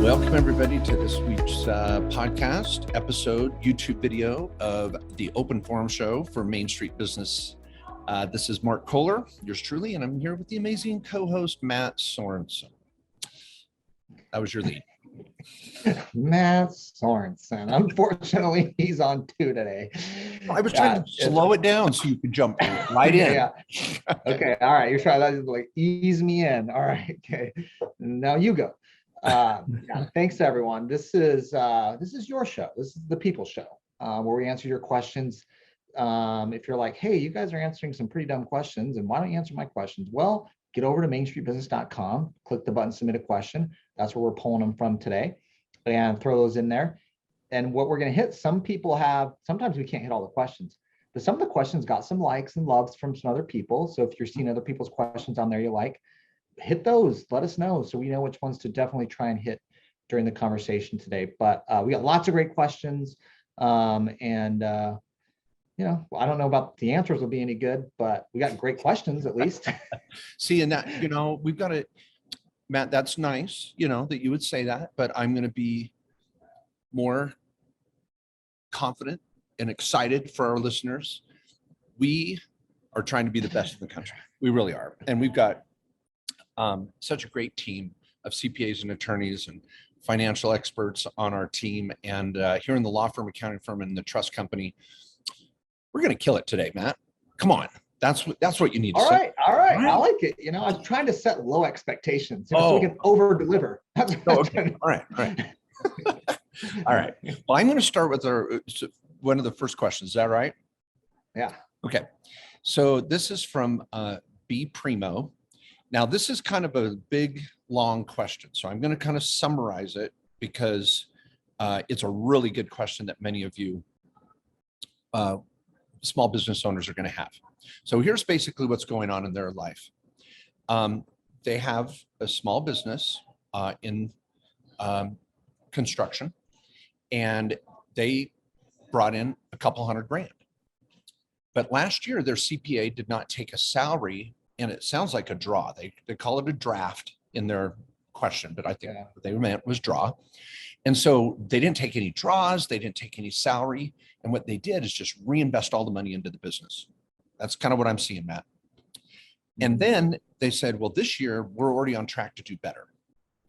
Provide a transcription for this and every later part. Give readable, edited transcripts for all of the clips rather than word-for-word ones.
Welcome everybody to this week's podcast episode, YouTube video of the Open Forum Show for Main Street Business. This is Mark Kohler, yours truly, and I'm here with the amazing co-host Matt Sorensen. That was your lead. Matt Sorensen. Unfortunately, he's on 2 today. I was trying to slow it down so you could jump right in. Yeah. Okay. All right. You're trying to like ease me in. All right. Okay. Now you go. Yeah, thanks everyone. This is your show. This is the People Show, where we answer your questions. If you're like, hey, you guys are answering some pretty dumb questions, and why don't you answer my questions? Well, get over to mainstreetbusiness.com, click the button, submit a question. That's where we're pulling them from today, and throw those in there. And what we're going to hit, some people have, sometimes we can't hit all the questions, but some of the questions got some likes and loves from some other people. So if you're seeing other people's questions on there you like, hit those, let us know so we know which ones to definitely try and hit during the conversation today. But we got lots of great questions. You know, I don't know about the answers will be any good, but we got great questions at least. See, and that, you know, we've got it, Matt, that's nice, you know, that you would say that, but I'm going to be more confident and excited for our listeners. We are trying to be the best in the country. We really are. And we've got such a great team of CPAs and attorneys and financial experts on our team. And here in the law firm, accounting firm, and the trust company, we're going to kill it today, Matt. Come on. That's what you need to say. All right. I like it. You know, I was trying to set low expectations, you know, so we can over deliver. Okay. All right. All right. Well, I'm going to start with one of the first questions. Is that right? Yeah. Okay. So this is from B Primo. Now, this is kind of a big, long question. So I'm going to kind of summarize it because it's a really good question that many of you small business owners are going to have. So here's basically what's going on in their life. They have a small business in construction, and they brought in a couple $100,000. But last year, their CPA did not take a salary, and it sounds like a draw. They call it a draft in their question, but I think what they meant was draw. And so they didn't take any draws, they didn't take any salary. And what they did is just reinvest all the money into the business. That's kind of what I'm seeing, Matt. And then they said, well, this year we're already on track to do better.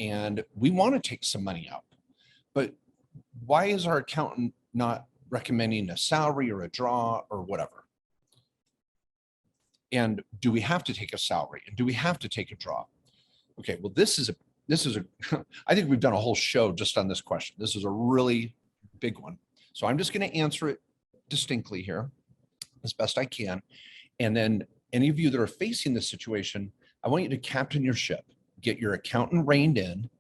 And we want to take some money out. But why is our accountant not recommending a salary or a draw or whatever? And do we have to take a salary? And do we have to take a draw? Okay, well, this is a I think we've done a whole show just on this question. This is a really big one. So I'm just going to answer it distinctly here as best I can. And then any of you that are facing this situation, I want you to captain your ship, get your accountant reined in,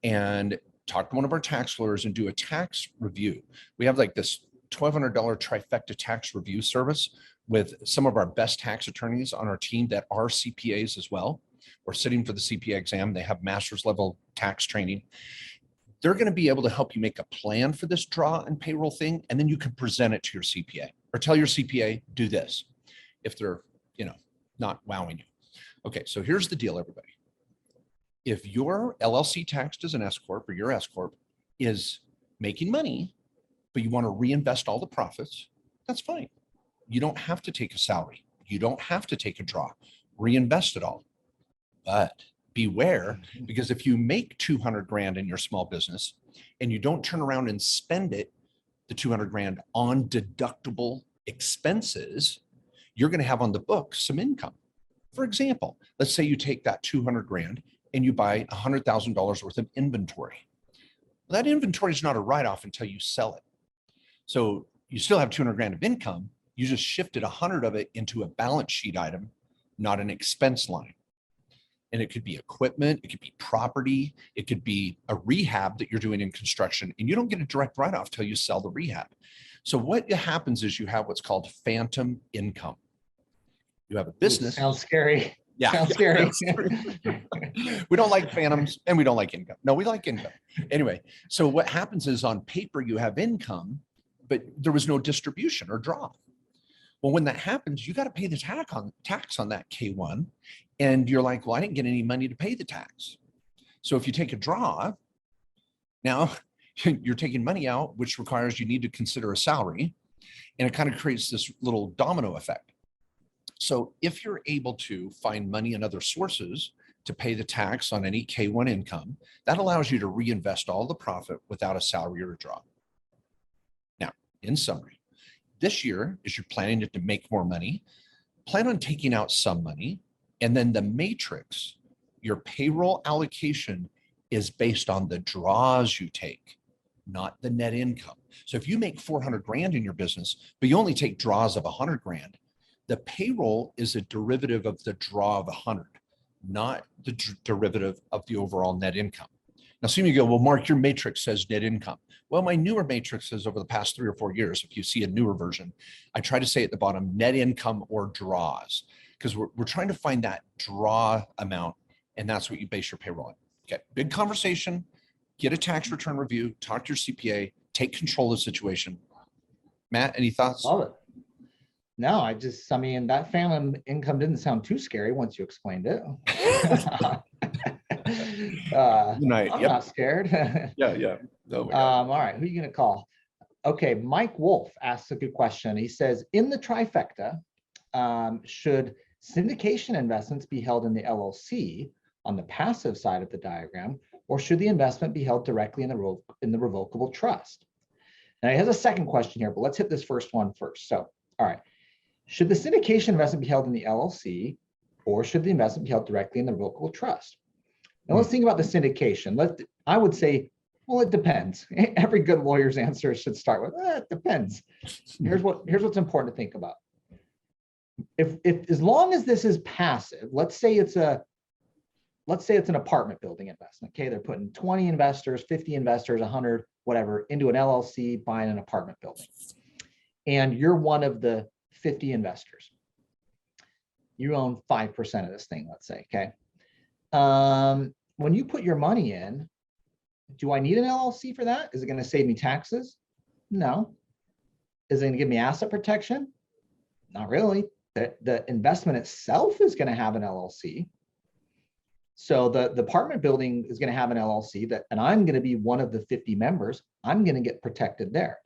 and talk to one of our tax lawyers and do a tax review. We have like this $1,200 trifecta tax review service with some of our best tax attorneys on our team that are CPAs as well, or sitting for the CPA exam. They have master's level tax training. They're going to be able to help you make a plan for this draw and payroll thing, and then you can present it to your CPA or tell your CPA, do this, if they're, you know, not wowing you. Okay, so here's the deal, everybody. If your LLC taxed as an S-corp or your S-corp is making money, but you want to reinvest all the profits, that's fine. You don't have to take a salary. You don't have to take a draw. Reinvest it all. But beware, because if you make $200,000 in your small business and you don't turn around and spend it, the $200,000 on deductible expenses, you're going to have on the books some income. For example, let's say you take that $200,000 and you buy $100,000 worth of inventory. Well, that inventory is not a write-off until you sell it. So you still have $200,000 of income. You just shifted 100 of it into a balance sheet item, not an expense line. And it could be equipment, it could be property, it could be a rehab that you're doing in construction, and you don't get a direct write-off till you sell the rehab. So what happens is you have what's called phantom income. You have a business. Sounds scary. Yeah. Sounds scary. We don't like phantoms and we don't like income. No, we like income. Anyway, so what happens is on paper you have income, but there was no distribution or draw. Well, when that happens, you got to pay the tax on that K1. And you're like, well, I didn't get any money to pay the tax. So if you take a draw, Now you're taking money out, which requires you need to consider a salary, and it kind of creates this little domino effect. So if you're able to find money in other sources to pay the tax on any K-1 income, that allows you to reinvest all the profit without a salary or a draw. Now, in summary, this year, as you're planning to make more money, plan on taking out some money, and then the matrix, your payroll allocation, is based on the draws you take, not the net income. So if you make 400 grand in your business, but you only take draws of 100 grand, the payroll is a derivative of the draw of 100, not the derivative of the overall net income. Now, some of you go, well, Mark, your matrix says net income. Well, my newer matrix says over the past 3 or 4 years, if you see a newer version, I try to say at the bottom, net income or draws, because we're trying to find that draw amount, and that's what you base your payroll on. Okay, big conversation, get a tax return review, talk to your CPA, take control of the situation. Matt, any thoughts? Love it. No, I mean, that family income didn't sound too scary once you explained it. I'm not scared. Yeah. No, All right, who are you going to call? Okay, Mike Wolf asks a good question. He says, in the trifecta, should syndication investments be held in the LLC on the passive side of the diagram, or should the investment be held directly in the revocable trust? Now, he has a second question here, but let's hit this first one first. So, all right. Should the syndication investment be held in the LLC, or should the investment be held directly in the revocable trust? Now let's think about the syndication. I would say, well, it depends. Every good lawyer's answer should start with, it depends. Here's what's important to think about. If as long as this is passive, let's say it's an apartment building investment. Okay, they're putting 20 investors, 50 investors, 100, whatever, into an LLC buying an apartment building, and you're one of the 50 investors. You own 5% of this thing, let's say, okay? When you put your money in, do I need an LLC for that? Is it going to save me taxes? No. Is it going to give me asset protection? Not really. The investment itself is going to have an LLC. So the apartment building is going to have an LLC and I'm going to be one of the 50 members. I'm going to get protected there.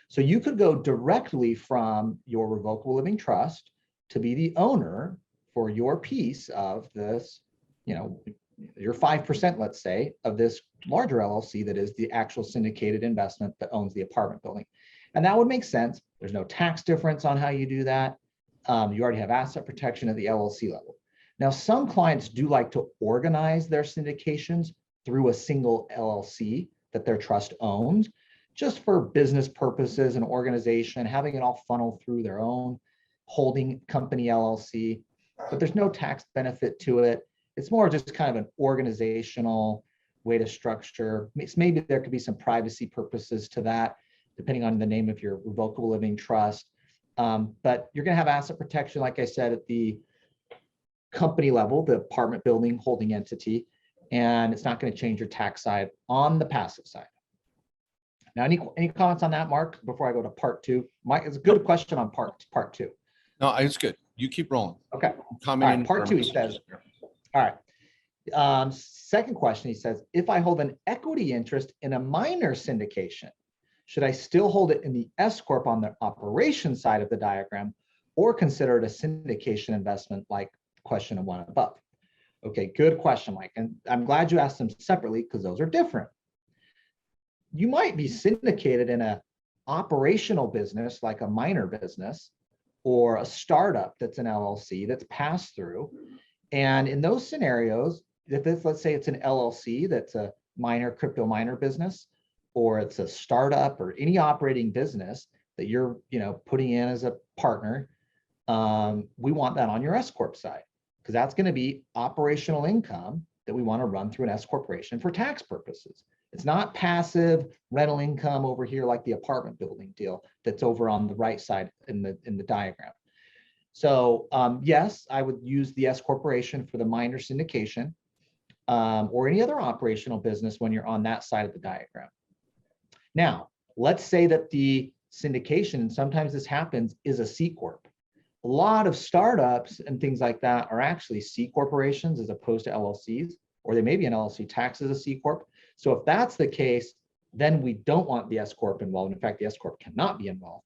So you could go directly from your revocable living trust to be the owner for your piece of this, your 5%, let's say, of this larger LLC that is the actual syndicated investment that owns the apartment building. And that would make sense. There's no tax difference on how you do that. You already have asset protection at the LLC level. Now, some clients do like to organize their syndications through a single LLC that their trust owns, just for business purposes and organization, having it all funnel through their own holding company LLC, but there's no tax benefit to it. It's more just kind of an organizational way to structure. Maybe there could be some privacy purposes to that, depending on the name of your revocable living trust. But you're going to have asset protection, like I said, at the company level, the apartment building holding entity, and it's not going to change your tax side on the passive side. Now, any comments on that, Mark, before I go to part two? Mike, it's a good question on part two. No, it's good. You keep rolling. Okay. All right, part two, he says. All right. Second question, he says, if I hold an equity interest in a minor syndication, should I still hold it in the S-corp on the operation side of the diagram, or consider it a syndication investment like question one above? Okay, good question, Mike. And I'm glad you asked them separately because those are different. You might be syndicated in an operational business like a minor business, or a startup that's an LLC that's passed through. And in those scenarios, let's say it's an LLC that's a crypto miner business, or it's a startup or any operating business that you're putting in as a partner, we want that on your S corp side, because that's going to be operational income that we want to run through an S corporation for tax purposes. It's not passive rental income over here like the apartment building deal that's over on the right side in the diagram. So yes, I would use the S corporation for the minor syndication, or any other operational business when you're on that side of the diagram. Now, let's say that the syndication, and sometimes this happens, is a C corp. A lot of startups and things like that are actually C corporations as opposed to LLCs, or they may be an LLC taxed as a C corp. So if that's the case, then we don't want the S corp involved. In fact, the S corp cannot be involved.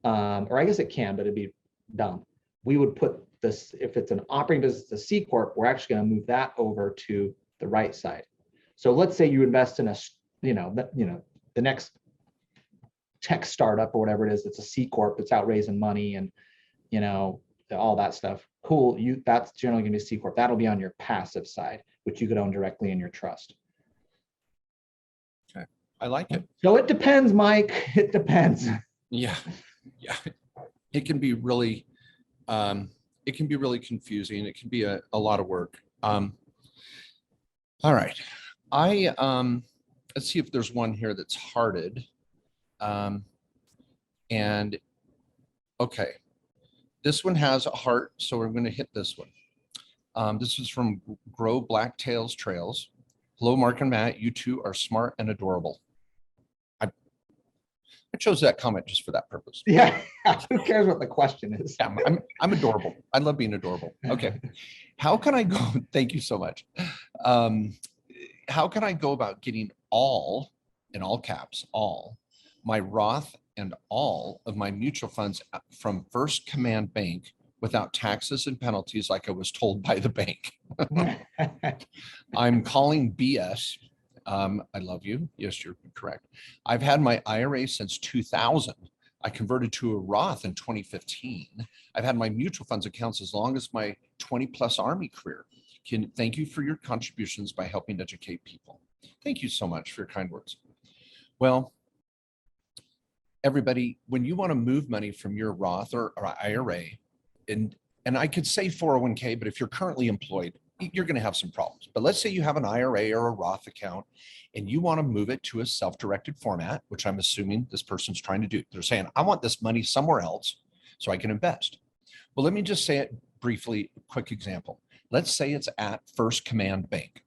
Or I guess it can, but it'd be dumb. We would put this, if it's an operating business, a C corp, we're actually going to move that over to the right side. So let's say you invest in a, the next tech startup or whatever it is, it's a C corp, it's out raising money and, all that stuff. Cool. That's generally going to be a C corp. That'll be on your passive side, which you could own directly in your trust. Okay. I like it. So it depends, Mike. It depends. Yeah. Yeah. It can be really, confusing. It can be a lot of work. All right. Let's see if there's one here that's hearted. And okay. This one has a heart, so we're going to hit this one. This is from Grow Blacktails Trails. Hello, Mark and Matt. You two are smart and adorable. I chose that comment just for that purpose. Yeah. Who cares what the question is? Yeah, I'm adorable. I love being adorable. Okay. How can I go? Thank you so much. How can I go about getting all, in all caps, all my Roth and all of my mutual funds from First Command Bank without taxes and penalties like I was told by the bank? I'm calling BS. I love you. Yes, you're correct. I've had my IRA since 2000. I converted to a Roth in 2015. I've had my mutual funds accounts as long as my 20+ Army career. Thank you for your contributions by helping educate people. Thank you so much for your kind words. Well, everybody, when you want to move money from your Roth or IRA, and I could say 401k, but if you're currently employed, you're going to have some problems. But let's say you have an IRA or a Roth account and you want to move it to a self-directed format, which I'm assuming this person's trying to do. They're saying, I want this money somewhere else so I can invest. Well, let me just say it briefly, quick example. Let's say it's at First Command Bank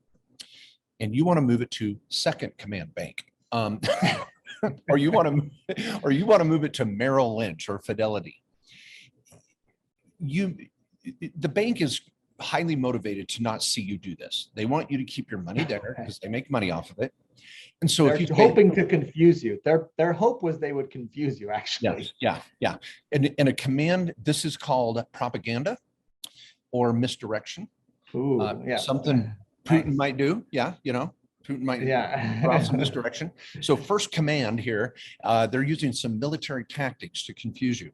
and you want to move it to Second Command Bank. Or you want to move it to Merrill Lynch or Fidelity. The bank is highly motivated to not see you do this. They want you to keep your money there because they make money off of it. And so they're hoping to confuse you. Their hope was they would confuse you, actually. Yeah. And a command, this is called propaganda or misdirection. Ooh, yeah. Something Putin might do. Yeah, Putin might drop some misdirection. So First Command here, they're using some military tactics to confuse you.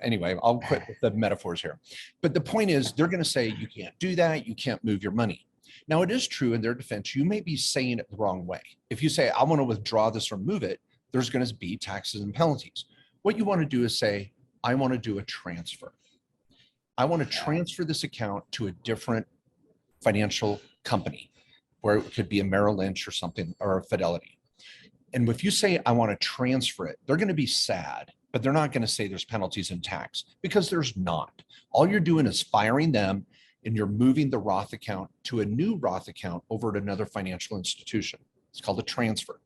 Anyway, I'll quit with the metaphors here. But the point is, they're going to say, you can't do that. You can't move your money. Now, it is true in their defense, you may be saying it the wrong way. If you say, I want to withdraw this or move it, there's going to be taxes and penalties. What you want to do is say, I want to do a transfer. I want to transfer this account to a different financial company, where it could be a Merrill Lynch or something, or a Fidelity. And if you say, I want to transfer it, they're going to be sad, but they're not going to say there's penalties and tax, because there's not. All you're doing is firing them and you're moving the Roth account to a new Roth account over at another financial institution. It's called a transfer.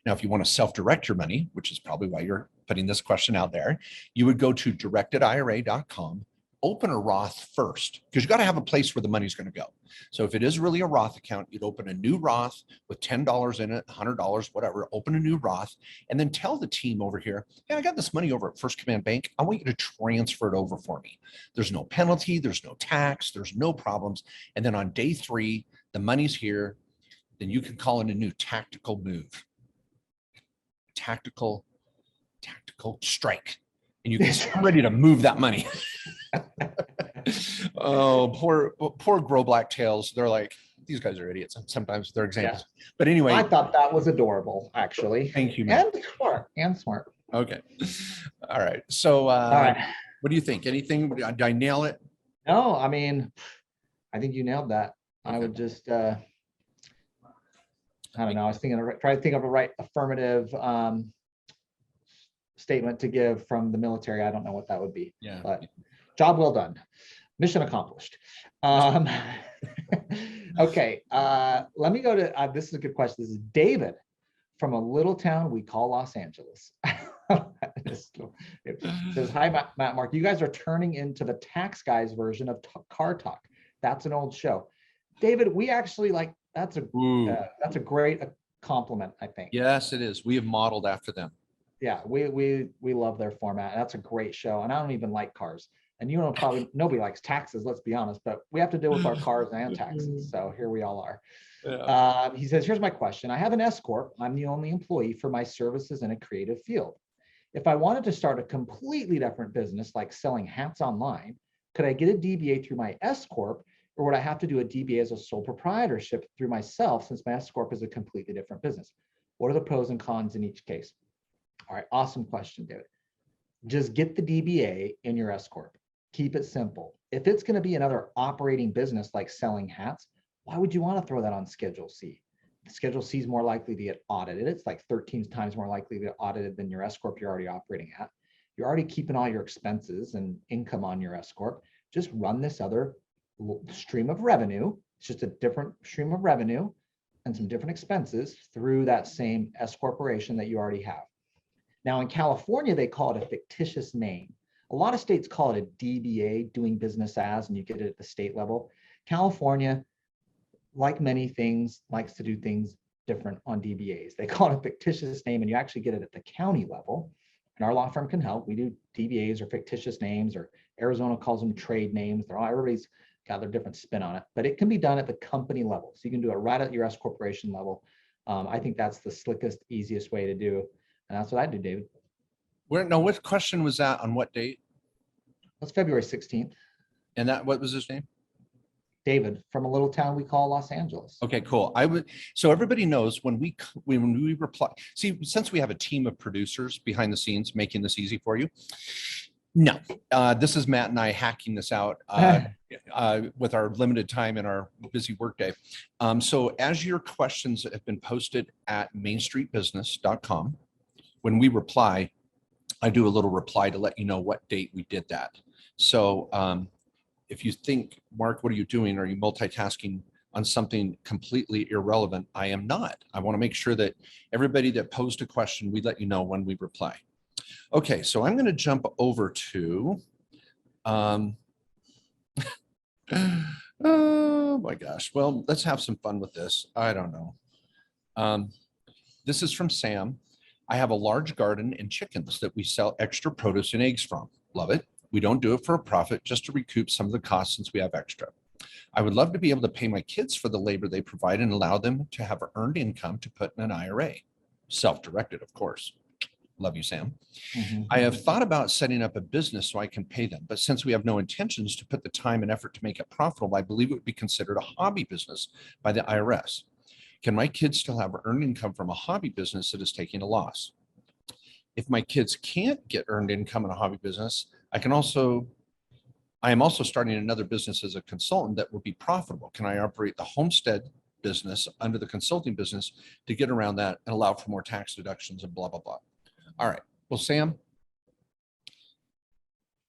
Now, if you want to self-direct your money, which is probably why you're putting this question out there, you would go to directedira.com, open a Roth first, because you got to have a place where the money's going to go. So if it is really a Roth account, you'd open a new Roth with $10 in it, $100, whatever, open a new Roth, and then tell the team over here, hey, I got this money over at First Command Bank. I want you to transfer it over for me. There's no penalty, there's no tax, there's no problems. And then on day 3, the money's here, then you can call it a new tactical move. Tactical strike. And you can ready to move that money. Oh, poor Grow Blacktails. They're like, these guys are idiots. Sometimes they're examples. Yeah. But anyway, I thought that was adorable, actually. Thank you, man. And smart. Okay. All right. So all right. What do you think? Anything? Did I nail it? No, I mean, I think you nailed that. Okay. I would just I don't know. I was trying to think of a right affirmative statement to give from the military. I don't know what that would be. Yeah. But job well done. Mission accomplished. Okay. Let me go to, this is a good question. This is David from a little town we call Los Angeles. It says, hi, Matt, Mark. You guys are turning into the tax guys version of Car Talk. That's an old show. David, we actually like, that's a great compliment, I think. Yes, it is. We have modeled after them. Yeah, we love their format. That's a great show. And I don't even like cars. And you know, probably nobody likes taxes, let's be honest, but we have to deal with our cars and taxes. So here we all are. Yeah. He says, here's my question. I have an S Corp. I'm the only employee for my services in a creative field. If I wanted to start a completely different business, like selling hats online, could I get a DBA through my S Corp, or would I have to do a DBA as a sole proprietorship through myself, since my S Corp is a completely different business? What are the pros and cons in each case? All right, awesome question, David. Just get the DBA in your S Corp. Keep it simple. If it's going to be another operating business like selling hats, why would you want to throw that on Schedule C? Schedule C is more likely to get audited. It's like 13 times more likely to get audited than your S Corp you're already operating at. You're already keeping all your expenses and income on your S Corp. Just run this other stream of revenue. It's just a different stream of revenue and some different expenses through that same S Corporation that you already have. Now in California, they call it a fictitious name. A lot of states call it a DBA, doing business as, and you get it at the state level. California, like many things, likes to do things different on DBAs. They call it a fictitious name, and you actually get it at the county level. And our law firm can help. We do DBAs or fictitious names, or Arizona calls them trade names. Everybody's got their different spin on it, but it can be done at the company level. So you can do it right at your S Corporation level. I think that's the slickest, easiest way to do. And that's what I do, David. What question was that on what date? That's February 16th. And what was his name? David, from a little town we call Los Angeles. Okay, cool. So everybody knows when we reply, see, since we have a team of producers behind the scenes making this easy for you. No, this is Matt and I hacking this out with our limited time in our busy workday. So as your questions have been posted at mainstreetbusiness.com, when we reply, I do a little reply to let you know what date we did that. So if you think, Mark, what are you doing? Are you multitasking on something completely irrelevant? I am not. I want to make sure that everybody that posed a question, we let you know when we reply. Okay, so I'm going to jump over to, oh my gosh. Well, let's have some fun with this. I don't know. This is from Sam. I have a large garden and chickens that we sell extra produce and eggs from. Love it. We don't do it for a profit, just to recoup some of the costs since we have extra. I would love to be able to pay my kids for the labor they provide and allow them to have earned income to put in an IRA. Self-directed, of course. Love you, Sam. Mm-hmm. I have thought about setting up a business so I can pay them, but since we have no intentions to put the time and effort to make it profitable, I believe it would be considered a hobby business by the IRS. Can my kids still have earned income from a hobby business that is taking a loss? If my kids can't get earned income in a hobby business, I am also starting another business as a consultant that will be profitable. Can I operate the homestead business under the consulting business to get around that and allow for more tax deductions and blah, blah, blah. All right. Well, Sam,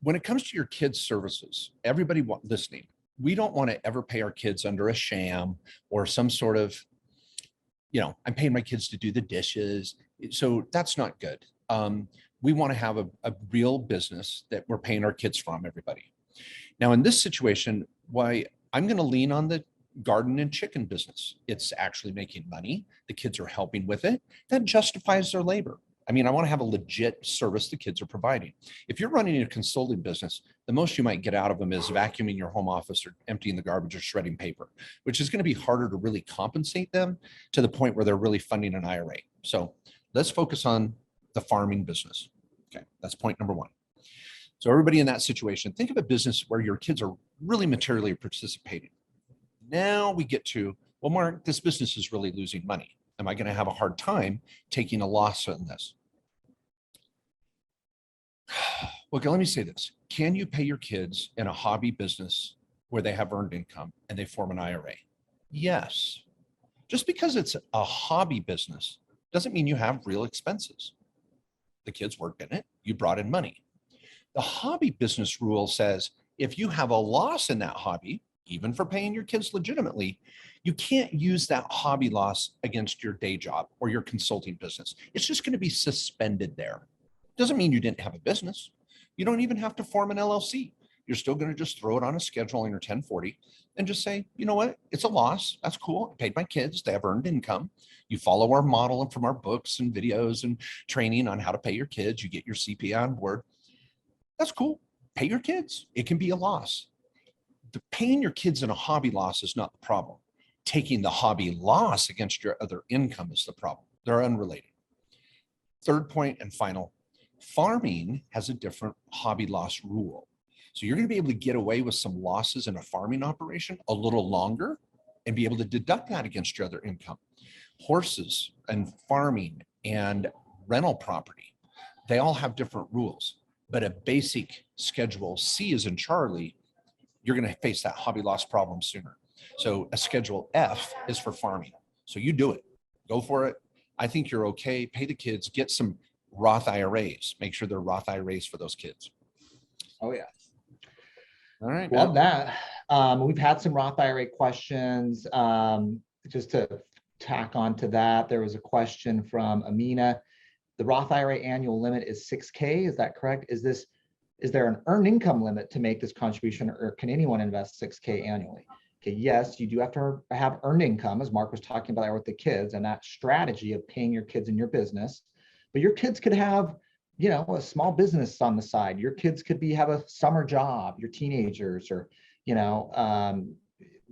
when it comes to your kids' services, everybody listening, we don't want to ever pay our kids under a sham or some sort of, I'm paying my kids to do the dishes. So that's not good. We want to have a real business that we're paying our kids from, everybody. Now, in this situation, why I'm going to lean on the garden and chicken business. It's actually making money. The kids are helping with it. That justifies their labor. I mean, I want to have a legit service the kids are providing. If you're running a consulting business, the most you might get out of them is vacuuming your home office or emptying the garbage or shredding paper, which is going to be harder to really compensate them to the point where they're really funding an IRA. So let's focus on the farming business. Okay, that's point number one. So everybody in that situation, think of a business where your kids are really materially participating. Now we get to, well, Mark, this business is really losing money. Am I going to have a hard time taking a loss on this? Well, let me say this. Can you pay your kids in a hobby business where they have earned income and they form an IRA? Yes. Just because it's a hobby business doesn't mean you have real expenses. The kids worked in it. You brought in money. The hobby business rule says if you have a loss in that hobby, even for paying your kids legitimately, you can't use that hobby loss against your day job or your consulting business. It's just going to be suspended there. Doesn't mean you didn't have a business. You don't even have to form an LLC. You're still going to just throw it on a schedule on your 1040 and just say, you know what, it's a loss. That's cool. I paid my kids. They have earned income. You follow our model and from our books and videos and training on how to pay your kids. You get your CPA on board. That's cool. Pay your kids. It can be a loss. The paying your kids in a hobby loss is not the problem. Taking the hobby loss against your other income is the problem. They're unrelated. Third point and final, farming has a different hobby loss rule. So you're going to be able to get away with some losses in a farming operation a little longer and be able to deduct that against your other income. Horses and farming and rental property, they all have different rules, but a basic Schedule C as in Charlie, you're going to face that hobby loss problem sooner. So a Schedule F is for farming. So you do it, go for it. I think you're okay. Pay the kids, get some Roth IRAs, make sure they're Roth IRAs for those kids. Oh yeah. All right. Love that. We've had some Roth IRA questions. Just to tack on to that, there was a question from Amina. The Roth IRA annual limit is 6K. Is that correct? Is there an earned income limit to make this contribution, or can anyone invest 6K annually? Okay, yes, you do have to have earned income, as Mark was talking about with the kids, and that strategy of paying your kids in your business. But your kids could have, you know, a small business on the side. Your kids could have a summer job, your teenagers, or, you know,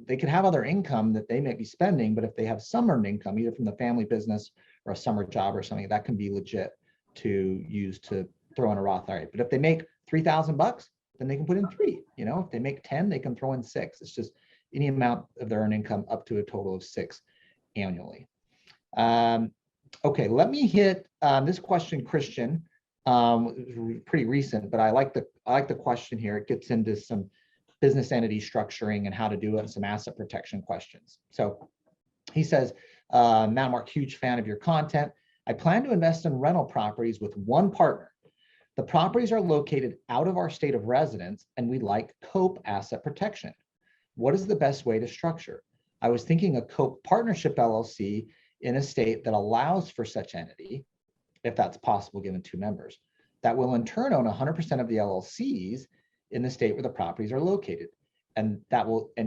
they could have other income that they may be spending, but if they have some earned income, either from the family business or a summer job or something, that can be legit to use to throw in a Roth IRA. But if they make $3,000, then they can put in 3. You know, if they make 10, they can throw in 6. It's just any amount of their earned income up to a total of 6 annually. Okay, let me hit this question, Christian. Pretty recent, but I like the question here. It gets into some business entity structuring and how to do it, and some asset protection questions. So he says, Matt Mark, huge fan of your content. I plan to invest in rental properties with one partner. The properties are located out of our state of residence, and we like COPE asset protection. What is the best way to structure? I was thinking a COPE partnership LLC in a state that allows for such entity, if that's possible given 2 members, that will in turn own 100% of the LLCs in the state where the properties are located. And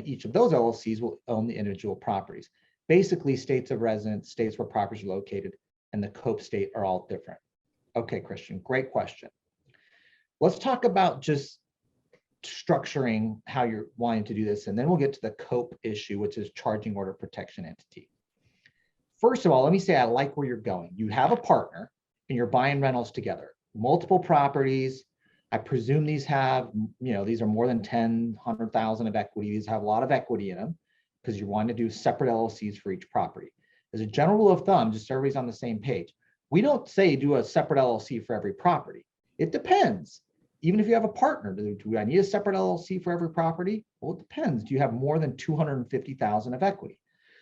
each of those LLCs will own the individual properties. Basically, states of residence, states where properties are located, and the COPE state are all different. Okay, Christian, great question. Let's talk about just structuring how you're wanting to do this, and then we'll get to the COPE issue, which is charging order protection entity. First of all, let me say I like where you're going. You have a partner and you're buying rentals together, multiple properties. I presume these have, you know, these are more than 10, 100,000 of equity. These have a lot of equity in them because you want to do separate LLCs for each property. As a general rule of thumb, just so everybody's on the same page, we don't say do a separate LLC for every property. It depends. Even if you have a partner, do I need a separate LLC for every property? Well, it depends. Do you have more than 250,000 of equity?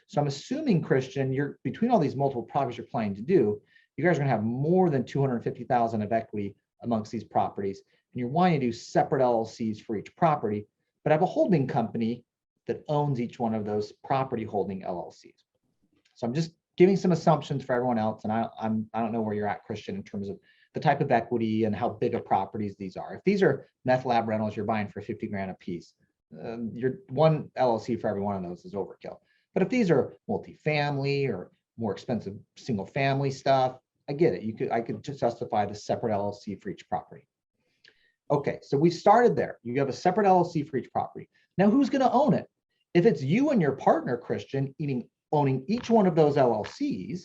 So I'm assuming, Christian, you're between all these multiple properties you're planning to do, you guys are gonna have more than 250,000 of equity amongst these properties. And you're wanting to do separate LLCs for each property, but have a holding company that owns each one of those property holding LLCs. So I'm just giving some assumptions for everyone else. And I don't know where you're at, Christian, in terms of the type of equity and how big of properties these are. If these are meth lab rentals you're buying for 50 grand a piece, your one LLC for every one of those is overkill. But if these are multifamily or more expensive single family stuff, I get it. I could just justify the separate LLC for each property. Okay, so we started there. You have a separate LLC for each property. Now, who's going to own it? If it's you and your partner, Christian, owning each one of those LLCs,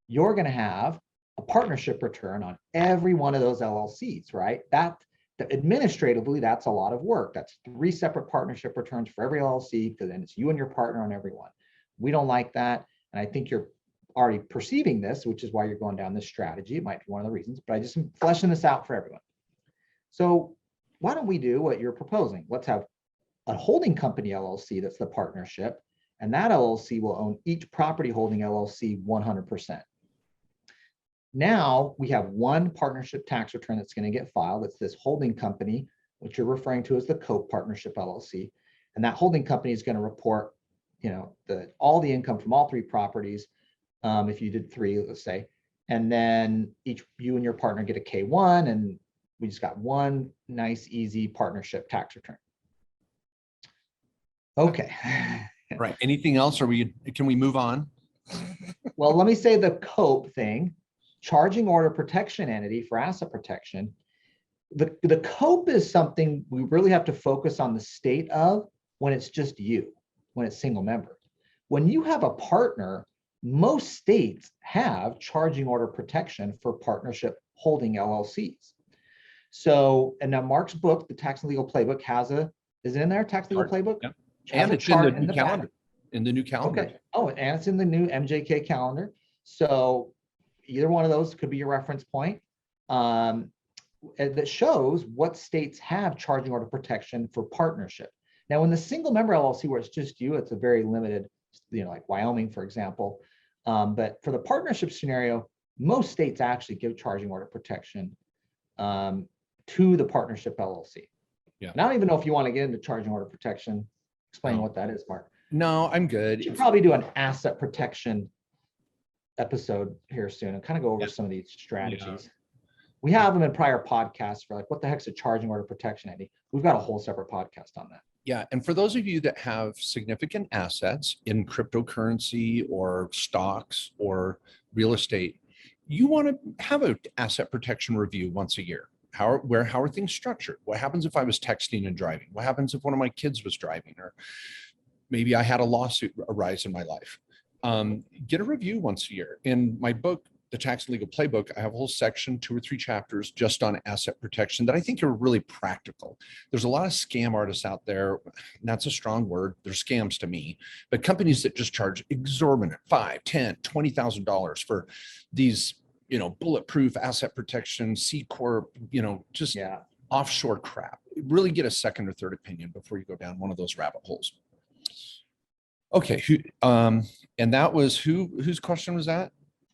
you're going to have a partnership return on every one of those LLCs, right? Administratively, that's a lot of work. That's 3 separate partnership returns for every LLC, because then it's you and your partner on every one. We don't like that. And I think you're already perceiving this, which is why you're going down this strategy. It might be one of the reasons, but I just am fleshing this out for everyone. So why don't we do what you're proposing? Let's have a holding company LLC that's the partnership, and that LLC will own each property holding LLC 100%. Now we have one partnership tax return that's going to get filed. It's this holding company, which you're referring to as the COPE partnership LLC. And that holding company is going to report, you know, all the income from all 3 properties. If you did 3, let's say, and then you and your partner get a K1, and We just got one nice, easy partnership tax return. Okay. Right. Anything else? Can we move on? Well, let me say the COPE thing, charging order protection entity for asset protection. The COPE is something we really have to focus on the state of when it's just you, when it's single member. When you have a partner, most states have charging order protection for partnership holding LLCs. So, and now Mark's book, the Tax and Legal Playbook, is it in there, Tax and Legal Playbook? Yep. Has And a it's in chart the new back. calendar. In the new calendar. Okay. Oh, and it's in the new MJK calendar. So either one of those could be your reference point. That shows what states have charging order protection for partnership. Now, in the single member LLC where it's just you, it's a very limited, like Wyoming, for example. But for the partnership scenario, most states actually give charging order protection to the partnership LLC. Yeah. And I don't even know if you want to get into charging order protection. Explain No. what that is, Mark. No, I'm good. We should probably do an asset protection episode here soon and kind of go over some of these strategies. Yeah. We have them in prior podcasts for like, what the heck's a charging order protection entity? We've got a whole separate podcast on that. Yeah. And for those of you that have significant assets in cryptocurrency or stocks or real estate, you want to have an asset protection review once a year. How are things structured? What happens if I was texting and driving? What happens if one of my kids was driving? Or maybe I had a lawsuit arise in my life. Get a review once a year. In my book, The Tax and Legal Playbook, I have a whole section, 2 or 3 chapters just on asset protection that I think are really practical. There's a lot of scam artists out there. That's a strong word. They're scams to me, but companies that just charge exorbitant $5,000, $10,000, $20,000 for these, bulletproof asset protection, C Corp, just offshore crap. Really get a second or third opinion before you go down one of those rabbit holes. Okay. And that was whose question was that?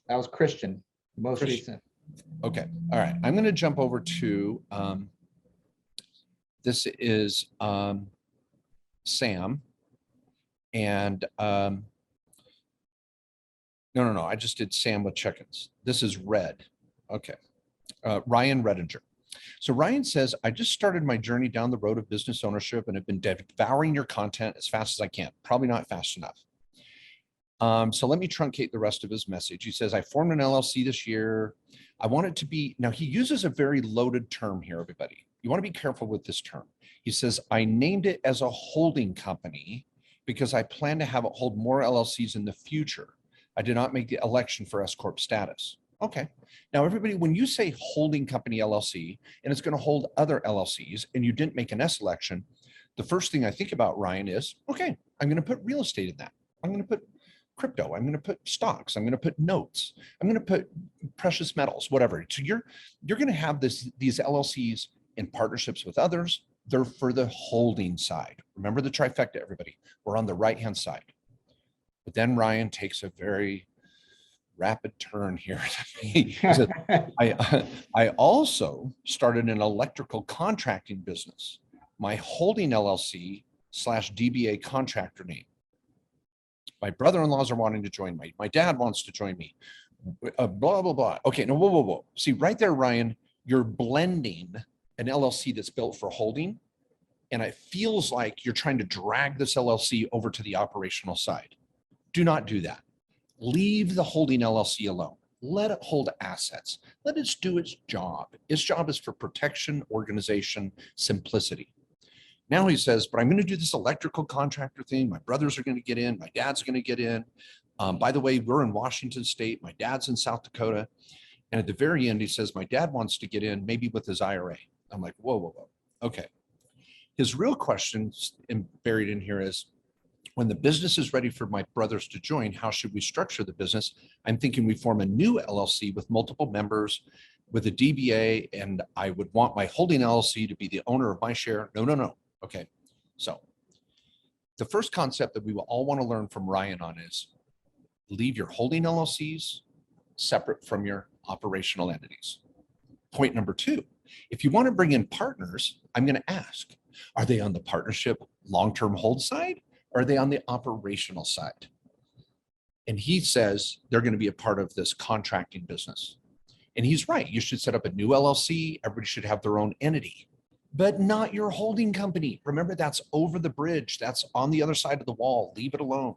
That was Christian, most recent. Okay. All right. I'm going to jump over to, this is Sam. And no. I just did Sam with chickens. This is Red. Okay. Ryan Redinger. So Ryan says, I just started my journey down the road of business ownership and have been devouring your content as fast as I can. Probably not fast enough. So let me truncate the rest of his message. He says, I formed an LLC this year. I want it to be, now he uses a very loaded term here, everybody. You want to be careful with this term. He says, I named it as a holding company because I plan to have it hold more LLCs in the future. I did not make the election for S-Corp status. Okay. Now, everybody, when you say holding company LLC and it's going to hold other LLCs and you didn't make an S election, the first thing I think about, Ryan, is, okay, I'm going to put real estate in that. I'm going to put crypto. I'm going to put stocks. I'm going to put notes. I'm going to put precious metals, whatever. So you're going to have these LLCs in partnerships with others. They're for the holding side. Remember the trifecta, everybody. We're on the right-hand side. But then Ryan takes a very rapid turn here. He said, I also started an electrical contracting business. My holding LLC / DBA contractor name. My brother-in-laws are wanting to join me. My dad wants to join me. Blah, blah, blah. Okay, no, whoa. See, right there, Ryan, you're blending an LLC that's built for holding, and it feels like you're trying to drag this LLC over to the operational side. Do not do that. Leave the holding LLC alone. Let it hold assets. Let it do its job. Its job is for protection, organization, simplicity. Now he says, but I'm going to do this electrical contractor thing. My brothers are going to get in. My dad's going to get in. By the way, we're in Washington State. My dad's in South Dakota. And at the very end, he says, my dad wants to get in, maybe with his IRA. I'm like, whoa. Okay. His real question buried in here is, when the business is ready for my brothers to join, how should we structure the business? I'm thinking we form a new LLC with multiple members with a DBA, and I would want my holding LLC to be the owner of my share. No. Okay. So the first concept that we will all want to learn from Ryan on is leave your holding LLCs separate from your operational entities. Point number 2, if you want to bring in partners, I'm going to ask, are they on the partnership long-term hold side? Or are they on the operational side? And he says they're going to be a part of this contracting business. And he's right. You should set up a new LLC. Everybody should have their own entity, but not your holding company. Remember, that's over the bridge. That's on the other side of the wall. Leave it alone.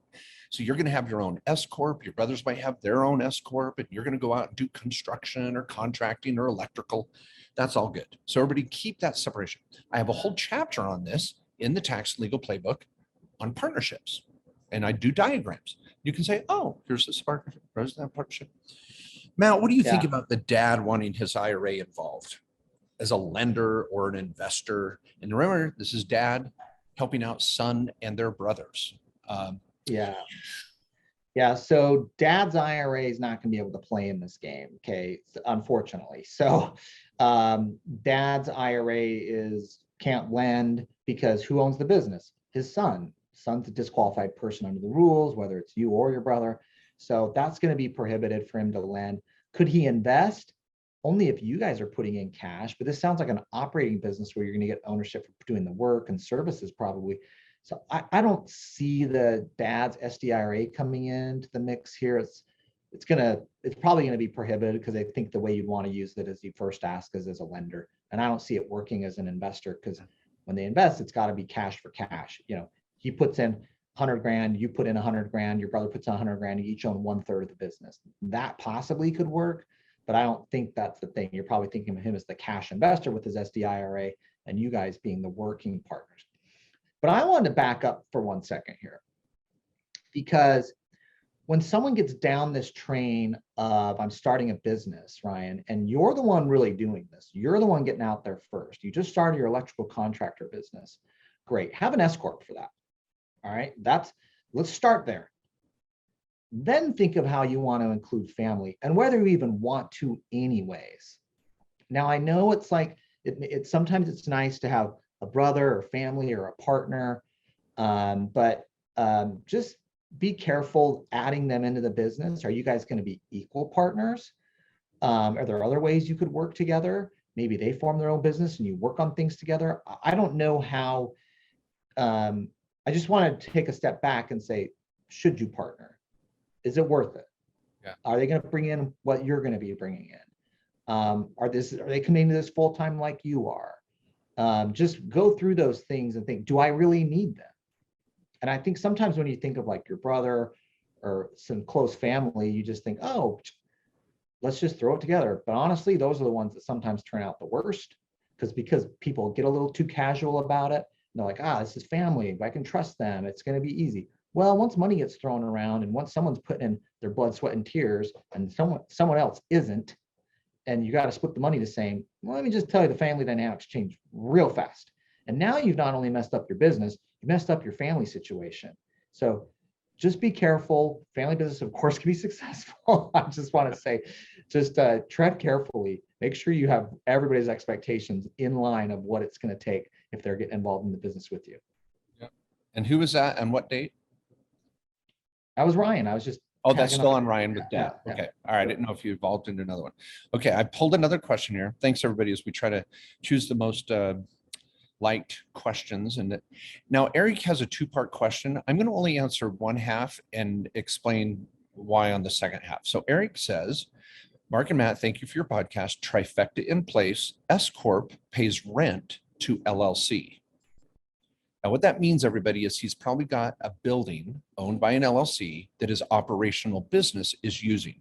So you're going to have your own S corp. Your brothers might have their own S corp, and you're going to go out and do construction or contracting or electrical. That's all good. So everybody keep that separation. I have a whole chapter on this in the tax legal playbook on partnerships, and I do diagrams. You can say, oh, here's this partnership, here's that partnership. Matt, what do you think about the dad wanting his IRA involved as a lender or an investor? And remember, this is dad helping out son and their brothers. Yeah. So dad's IRA is not going to be able to play in this game. Okay. Unfortunately. So dad's IRA can't lend because who owns the business? His son. Son's a disqualified person under the rules, whether it's you or your brother. So that's going to be prohibited for him to lend. Could he invest? Only if you guys are putting in cash, but this sounds like an operating business where you're going to get ownership for doing the work and services probably. So I don't see the dad's SDIRA coming into the mix here. It's probably going to be prohibited because I think the way you'd want to use it as you first ask is as a lender. And I don't see it working as an investor because when they invest, it's got to be cash for cash. You know, he puts in 100 grand, you put in 100 grand, your brother puts in 100 grand, you each own 1/3 of the business. That possibly could work, but I don't think that's the thing. You're probably thinking of him as the cash investor with his SDIRA and you guys being the working partners. But I wanted to back up for 1 second here, because when someone gets down this train of I'm starting a business, Ryan, and you're the one really doing this, you're the one getting out there first. You just started your electrical contractor business. Great. Have an S corp for that. All right. Let's start there. Then think of how you want to include family and whether you even want to anyways. Now, I know it's like, sometimes it's nice to have a brother or family or a partner, but just be careful adding them into the business. Are you guys going to be equal partners? Are there other ways you could work together? Maybe they form their own business and you work on things together. I don't know how. I just want to take a step back and say, should you partner? Is it worth it? Yeah. Are they going to bring in what you're going to be bringing in? Are they coming to this full time like you are? Just go through those things and think, do I really need them? And I think sometimes when you think of like your brother or some close family, you just think, oh, let's just throw it together. But honestly, those are the ones that sometimes turn out the worst because people get a little too casual about it. And they're like, this is family. I can trust them. It's going to be easy. Well, once money gets thrown around and once someone's putting in their blood, sweat, and tears and someone else isn't, and you got to split the money the same, well, let me just tell you, the family dynamics change real fast. And now you've not only messed up your business, you messed up your family situation. So just be careful. Family business, of course, can be successful. I just want to say, just tread carefully. Make sure you have everybody's expectations in line of what it's going to take if they're getting involved in the business with you. Yeah. And who was that and what date? That was Ryan. I was just. Oh, that's still on Ryan with dad. Yeah. Okay. All right. I didn't know if you evolved into another one. Okay. I pulled another question here. Thanks everybody as we try to choose the most liked questions. And now Eric has a 2-part question. I'm going to only answer one half and explain why on the second half. So Eric says, Mark and Matt, thank you for your podcast. Trifecta in place. S corp pays rent to LLC. Now, what that means, everybody, is he's probably got a building owned by an LLC that his operational business is using.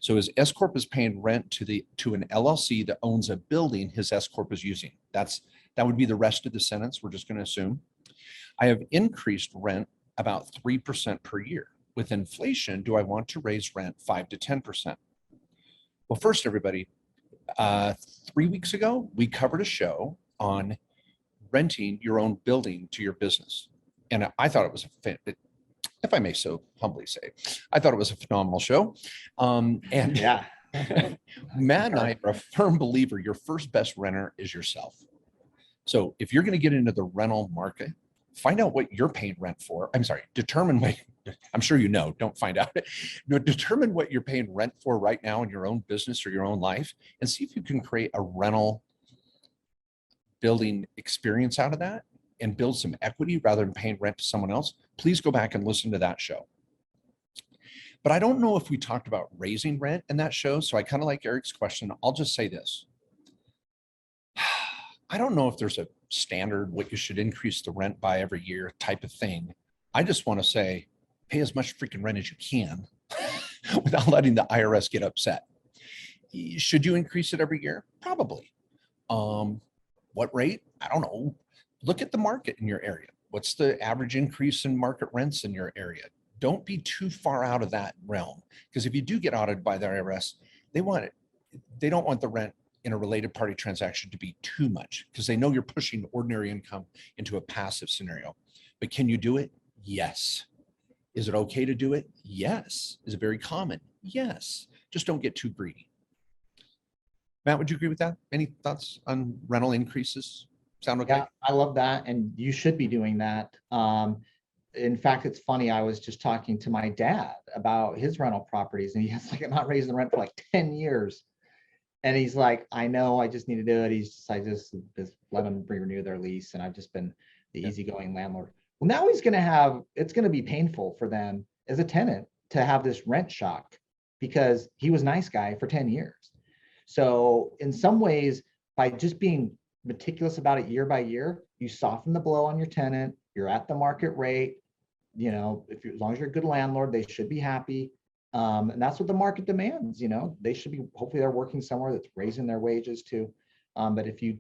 So his S corp is paying rent to an LLC that owns a building his S corp is using. That would be the rest of the sentence. We're just going to assume. I have increased rent about 3% per year. With inflation, do I want to raise rent 5 to 10%? Well, first, everybody, 3 weeks ago, we covered a show on renting your own building to your business. And I thought it was, if I may so humbly say, I thought it was a phenomenal show. And yeah, Matt and I are a firm believer your first best renter is yourself. So if you're going to get into the rental market, find out what you're paying rent for. Determine what, I'm sure you know, don't find out. No, determine what you're paying rent for right now in your own business or your own life and see if you can create a rental building experience out of that and build some equity rather than paying rent to someone else. Please go back and listen to that show. But I don't know if we talked about raising rent in that show. So I kind of like Eric's question. I'll just say this. I don't know if there's a standard what you should increase the rent by every year type of thing. I just want to say pay as much freaking rent as you can without letting the IRS get upset. Should you increase it every year? Probably. What rate? I don't know. Look at the market in your area. What's the average increase in market rents in your area? Don't be too far out of that realm, because if you do get audited by the IRS, they want it. They don't want the rent in a related party transaction to be too much, because they know you're pushing ordinary income into a passive scenario. But can you do it? Yes. Is it okay to do it? Yes. Is it very common? Yes. Just don't get too greedy. Matt, would you agree with that? Any thoughts on rental increases? Sound okay? Yeah, I love that. And you should be doing that. In fact, it's funny. I was just talking to my dad about his rental properties, and he has like not raised the rent for like 10 years. And he's like, I know, I just need to do it. I just let them renew their lease. And I've just been the easygoing landlord. Well, now it's going to be painful for them as a tenant to have this rent shock, because he was a nice guy for 10 years. So in some ways, by just being meticulous about it year by year, you soften the blow on your tenant. You're at the market rate. As long as you're a good landlord, they should be happy. And that's what the market demands. They should be, hopefully they're working somewhere that's raising their wages too. But if you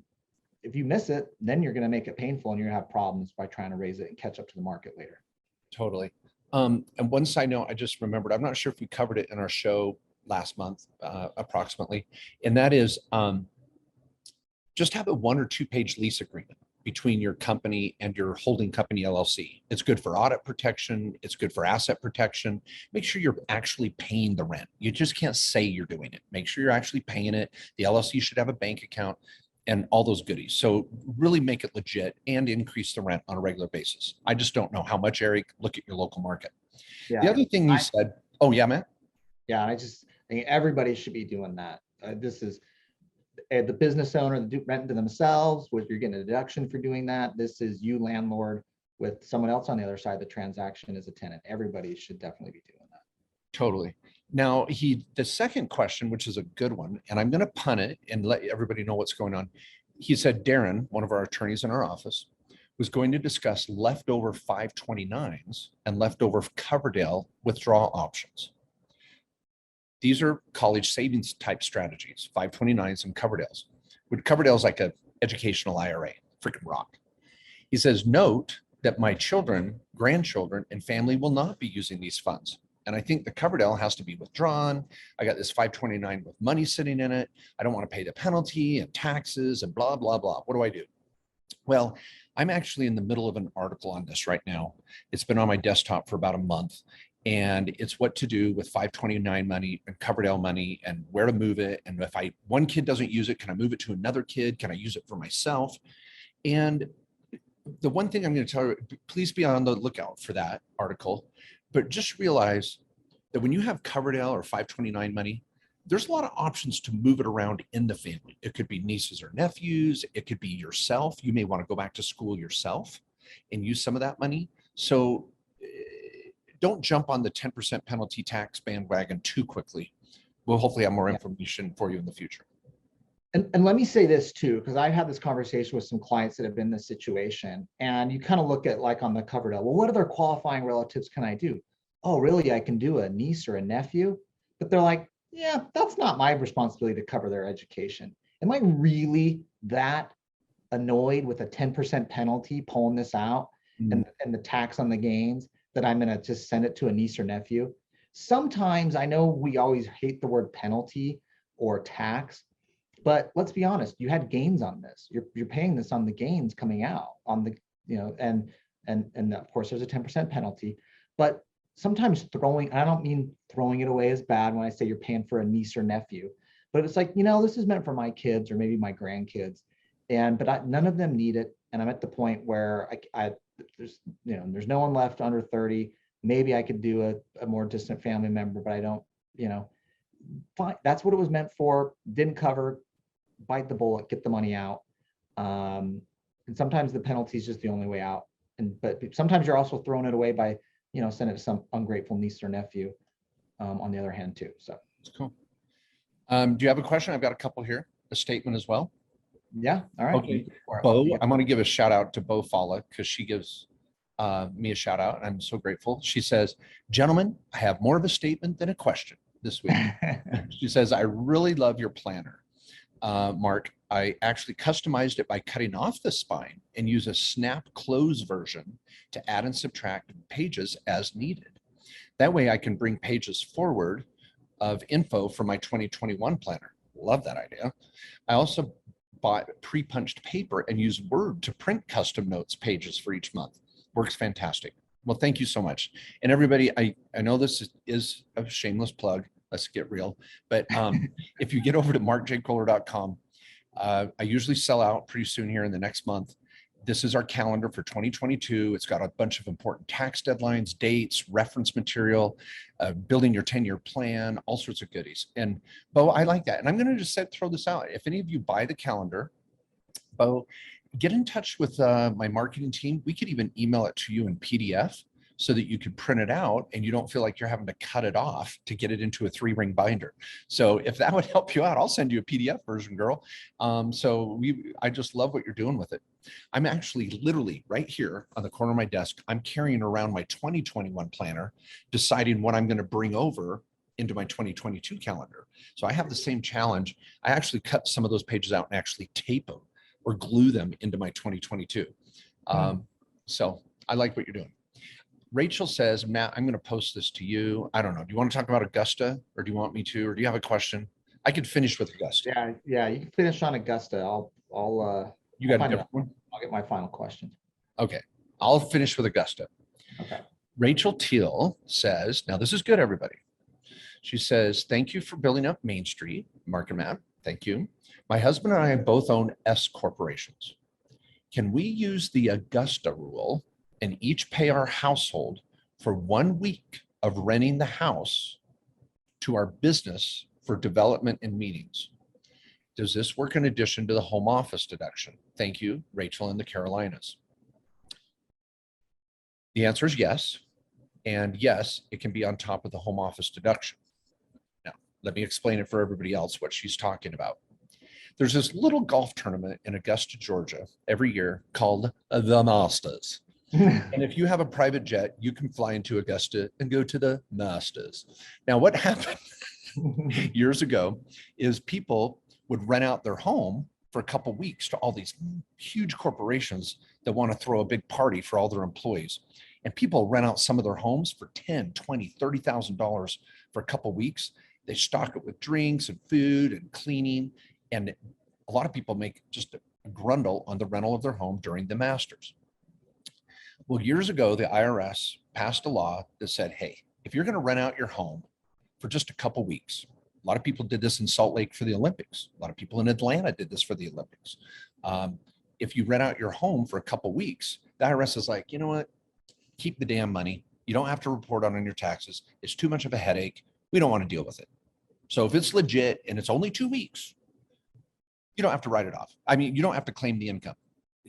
miss it, then you're going to make it painful, and you're going to have problems by trying to raise it and catch up to the market later. Totally. And one side note, I just remembered, I'm not sure if we covered it in our show last month, approximately. And that is just have a 1 or 2 page lease agreement between your company and your holding company LLC. It's good for audit protection. It's good for asset protection. Make sure you're actually paying the rent. You just can't say you're doing it. Make sure you're actually paying it. The LLC should have a bank account and all those goodies. So really make it legit and increase the rent on a regular basis. I just don't know how much, Eric. Look at your local market. Yeah. The other thing you said, oh yeah, Matt? Yeah, I think everybody should be doing that. This is the business owner renting to themselves, where you're getting a deduction for doing that. This is you, landlord, with someone else on the other side of the transaction as a tenant. Everybody should definitely be doing that. Totally. Now, the second question, which is a good one, and I'm going to punt it and let everybody know what's going on. He said, Darren, one of our attorneys in our office, was going to discuss leftover 529s and leftover Coverdale withdrawal options. These are college savings type strategies, 529s and Coverdales. Coverdale's like a educational IRA, freaking rock. He says, note that my children, grandchildren, and family will not be using these funds. And I think the Coverdale has to be withdrawn. I got this 529 with money sitting in it. I don't want to pay the penalty and taxes and blah, blah, blah. What do I do? Well, I'm actually in the middle of an article on this right now. It's been on my desktop for about a month. And it's what to do with 529 money and Coverdale money and where to move it. And if one kid doesn't use it, can I move it to another kid? Can I use it for myself? And the one thing I'm going to tell you, please be on the lookout for that article, but just realize that when you have Coverdale or 529 money, there's a lot of options to move it around in the family. It could be nieces or nephews. It could be yourself. You may want to go back to school yourself and use some of that money. So don't jump on the 10% penalty tax bandwagon too quickly. We'll hopefully have more information for you in the future. And let me say this too, because I've had this conversation with some clients that have been in this situation, and you kind of look at like on the Coverdale, well, what other qualifying relatives can I do? Oh, really? I can do a niece or a nephew? But they're like, yeah, that's not my responsibility to cover their education. Am I really that annoyed with a 10% penalty pulling this out and the tax on the gains that I'm going to just send it to a niece or nephew? Sometimes I know we always hate the word penalty or tax, but let's be honest, you had gains on this. You're paying this on the gains coming out on the, and of course there's a 10% penalty, but sometimes I don't mean throwing it away as bad when I say you're paying for a niece or nephew, but it's like, this is meant for my kids or maybe my grandkids, but none of them need it. And I'm at the point where there's no one left under 30. Maybe I could do a more distant family member, but I don't, fine. That's what it was meant for. Didn't cover, bite the bullet, get the money out. And sometimes the penalty is just the only way out. But sometimes you're also throwing it away by, sending it to some ungrateful niece or nephew. on the other hand too. So That's cool. Do you have a question? I've got a couple here, a statement as well. yeah, all right. Okay. Bo, I'm going to give a shout out to Bo Fala because she gives me a shout out. And I'm so grateful. She says, gentlemen, I have more of a statement than a question this week. She says, I really love your planner. Mark, I actually customized it by cutting off the spine and use a snap close version to add and subtract pages as needed. That way I can bring pages forward of info for my 2021 planner. Love that idea. I also bought pre-punched paper and use Word to print custom notes pages for each month. Works fantastic. Well, thank you so much. And everybody, I know this is a shameless plug. Let's get real. But if you get over to markjkohler.com, I usually sell out pretty soon here in the next month. This is our calendar for 2022. It's got a bunch of important tax deadlines, dates, reference material, building your 10-year plan, all sorts of goodies. And Bo, I like that. And I'm going to just throw this out. If any of you buy the calendar, Bo, get in touch with my marketing team. We could even email it to you in PDF so that you could print it out and you don't feel like you're having to cut it off to get it into a 3-ring binder. So if that would help you out, I'll send you a PDF version, girl. I just love what you're doing with it. I'm actually literally right here on the corner of my desk. I'm carrying around my 2021 planner, deciding what I'm going to bring over into my 2022 calendar. So I have the same challenge. I actually cut some of those pages out and actually tape them or glue them into my 2022. So I like what you're doing. Rachel says, Matt, I'm going to post this to you. I don't know. Do you want to talk about Augusta or do you want me to, or do you have a question? I could finish with Augusta. Yeah. You can finish on Augusta. You got a find different one? I'll get my final question. Okay. I'll finish with Augusta. Okay. Rachel Teal says, now this is good, everybody. She says, thank you for building up Main Street, Mark and Matt. Thank you. My husband and I both own S corporations. Can we use the Augusta rule and each pay our household for 1 week of renting the house to our business for development and meetings? Does this work in addition to the home office deduction? Thank you, Rachel in the Carolinas. The answer is yes. And yes, it can be on top of the home office deduction. Now, let me explain it for everybody else what she's talking about. There's this little golf tournament in Augusta, Georgia, every year called the Masters. And if you have a private jet, you can fly into Augusta and go to the Masters. Now, what happened years ago is people would rent out their home for a couple of weeks to all these huge corporations that want to throw a big party for all their employees. And people rent out some of their homes for $10,000, $20,000, $30,000 for a couple of weeks. They stock it with drinks and food and cleaning. And a lot of people make just a grundle on the rental of their home during the Masters. Well, years ago, the IRS passed a law that said, hey, if you're going to rent out your home for just a couple weeks, a lot of people did this in Salt Lake for the Olympics. A lot of people in Atlanta did this for the Olympics. If you rent out your home for a couple weeks, the IRS is like, you know what? Keep the damn money. You don't have to report on your taxes. It's too much of a headache. We don't want to deal with it. So if it's legit and it's only 2 weeks, you don't have to write it off. I mean, you don't have to claim the income.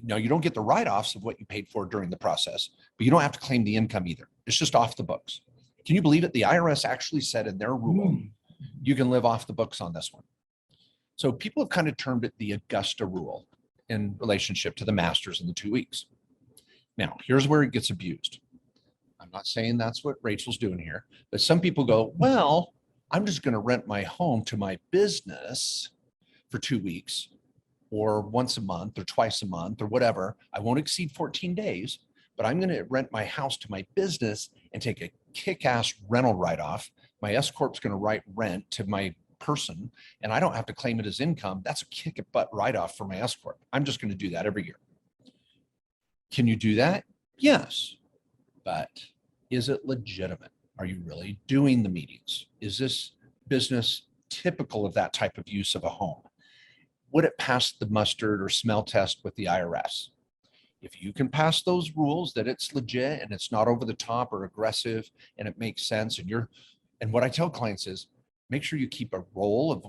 No, you don't get the write-offs of what you paid for during the process, but you don't have to claim the income either. It's just off the books. Can you believe it? The IRS actually said in their rule, you can live off the books on this one. So people have kind of termed it the Augusta rule in relationship to the Masters in the 2 weeks. Now, here's where it gets abused. I'm not saying that's what Rachel's doing here, but some people go, well, I'm just going to rent my home to my business for 2 weeks or once a month or twice a month or whatever. I won't exceed 14 days, but I'm going to rent my house to my business and take a kick-ass rental write-off. My S-corp's going to write rent to my person and I don't have to claim it as income. That's a kick-butt write-off for my S-corp. I'm just going to do that every year. Can you do that? Yes, but is it legitimate? Are you really doing the meetings? Is this business typical of that type of use of a home? Would it pass the mustard or smell test with the IRS? If you can pass those rules that it's legit and it's not over the top or aggressive and it makes sense and what I tell clients is make sure you keep a roll of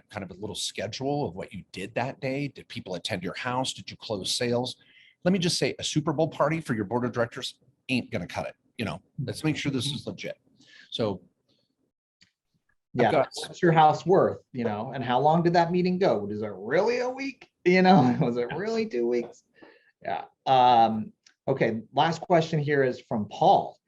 kind of a little schedule of what you did that day. Did people attend your house? Did you close sales? Let me just say a Super Bowl party for your board of directors ain't going to cut it. Let's make sure this is legit. So Yeah, got- what's your house worth, you know, and how long did that meeting go? Is it really a week? You know, was it really 2 weeks? Yeah. Okay, last question here is from Paul.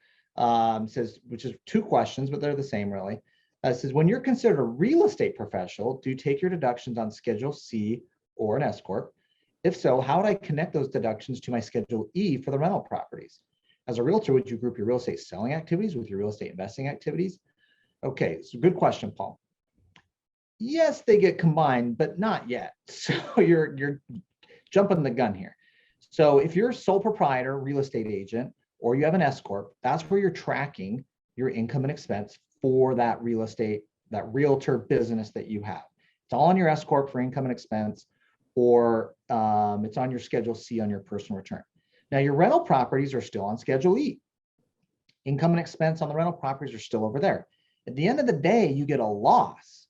Says, which is 2 questions, but they're the same really. Says, when you're considered a real estate professional, do you take your deductions on Schedule C or an escort? If so, how would I connect those deductions to my Schedule E for the rental properties? As a realtor, would you group your real estate selling activities with your real estate investing activities? Okay, it's a good question, Paul. Yes, they get combined, but not yet. So you're jumping the gun here. So if you're a sole proprietor, real estate agent, or you have an escort, that's where you're tracking your income and expense for that real estate, that realtor business that you have. It's all on your escort for income and expense, or it's on your Schedule C on your personal return. Now your rental properties are still on Schedule E. Income and expense on the rental properties are still over there. At the end of the day, you get a loss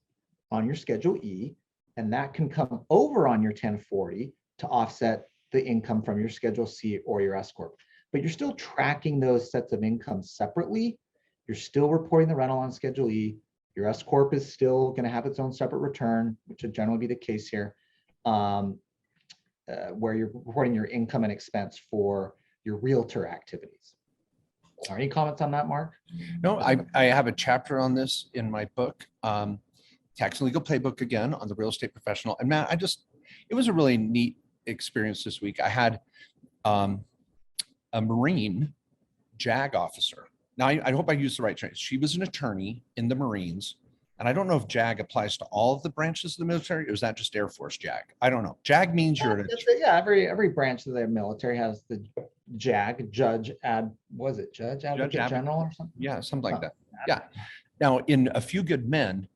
on your Schedule E, and that can come over on your 1040 to offset the income from your Schedule C or your escort. But you're still tracking those sets of income separately. You're still reporting the rental on Schedule E. Your S Corp is still going to have its own separate return, which would generally be the case here, where you're reporting your income and expense for your realtor activities. Are any comments on that, Mark? No, I have a chapter on this in my book, Tax and Legal Playbook, again, on the real estate professional. And Matt, it was a really neat experience this week. I had a Marine JAG officer. Now, I hope I used the right term. She was an attorney in the Marines. And I don't know if JAG applies to all of the branches of the military, or is that just Air Force JAG? I don't know. JAG means you're an Yeah, every branch of the military has the JAG, Judge Advocate General or something? Yeah, something like that. Yeah. Now, in A Few Good Men,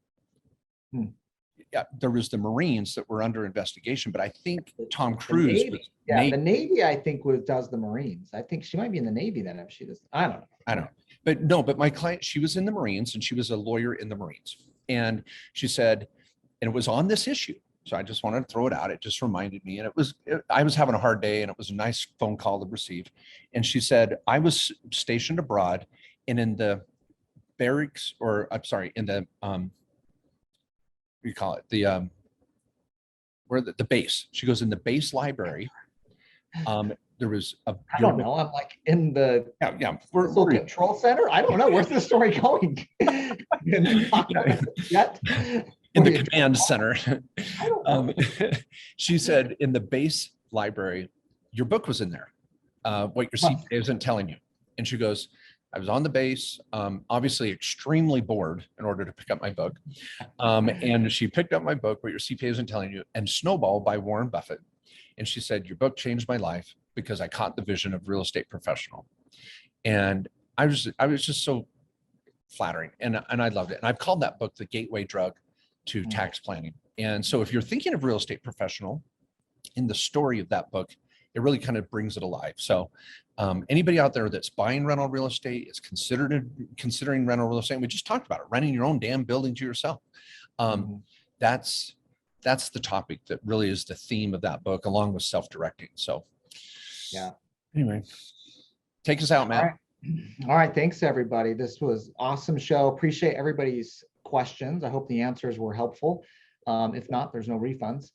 yeah, there was the Marines that were under investigation, but I think Tom Cruise was the Navy, I think, does the Marines. I think she might be in the Navy then if she does. I don't know. But my client, she was in the Marines, and she was a lawyer in the Marines. And she said, and it was on this issue. So I just wanted to throw it out. It just reminded me. And I was having a hard day, and it was a nice phone call to receive. And she said, I was stationed abroad, and in the barracks, or I'm sorry, in the, what do you call it? The, where the base. She goes, in the base library, there was a, I don't know. I'm like in the we're control center. I don't know. Where's the story going? Yet? In the command center. She said, in the base library, your book was in there. What your CPA isn't telling you. And she goes, I was on the base, obviously extremely bored in order to pick up my book. And she picked up my book, What Your CPA Isn't Telling You, and Snowball by Warren Buffett. And she said, your book changed my life because I caught the vision of real estate professional. And I was just so flattering, and I loved it. And I've called that book the gateway drug to tax planning. And so if you're thinking of real estate professional, in the story of that book, it really kind of brings it alive. So anybody out there that's buying rental real estate, is considering rental real estate, and we just talked about it, renting your own damn building to yourself. That's the topic that really is the theme of that book, along with self-directing. So yeah. Anyway, take us out, Matt. All right. Thanks, everybody. This was awesome show. Appreciate everybody's questions. I hope the answers were helpful. If not, there's no refunds.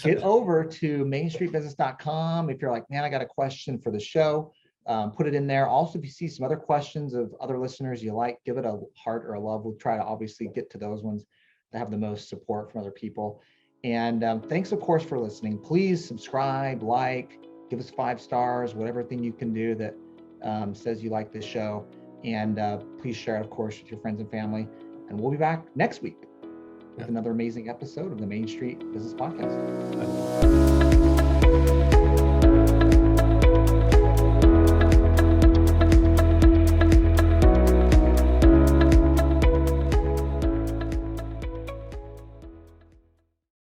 Get over to mainstreetbusiness.com. If you're like, man, I got a question for the show, put it in there. Also, if you see some other questions of other listeners you like, give it a heart or a love. We'll try to obviously get to those ones that have the most support from other people. And thanks, of course, for listening. Please subscribe, give us 5 stars, whatever thing you can do that says you like this show. And please share it, of course, with your friends and family. And we'll be back next week with another amazing episode of the Main Street Business Podcast.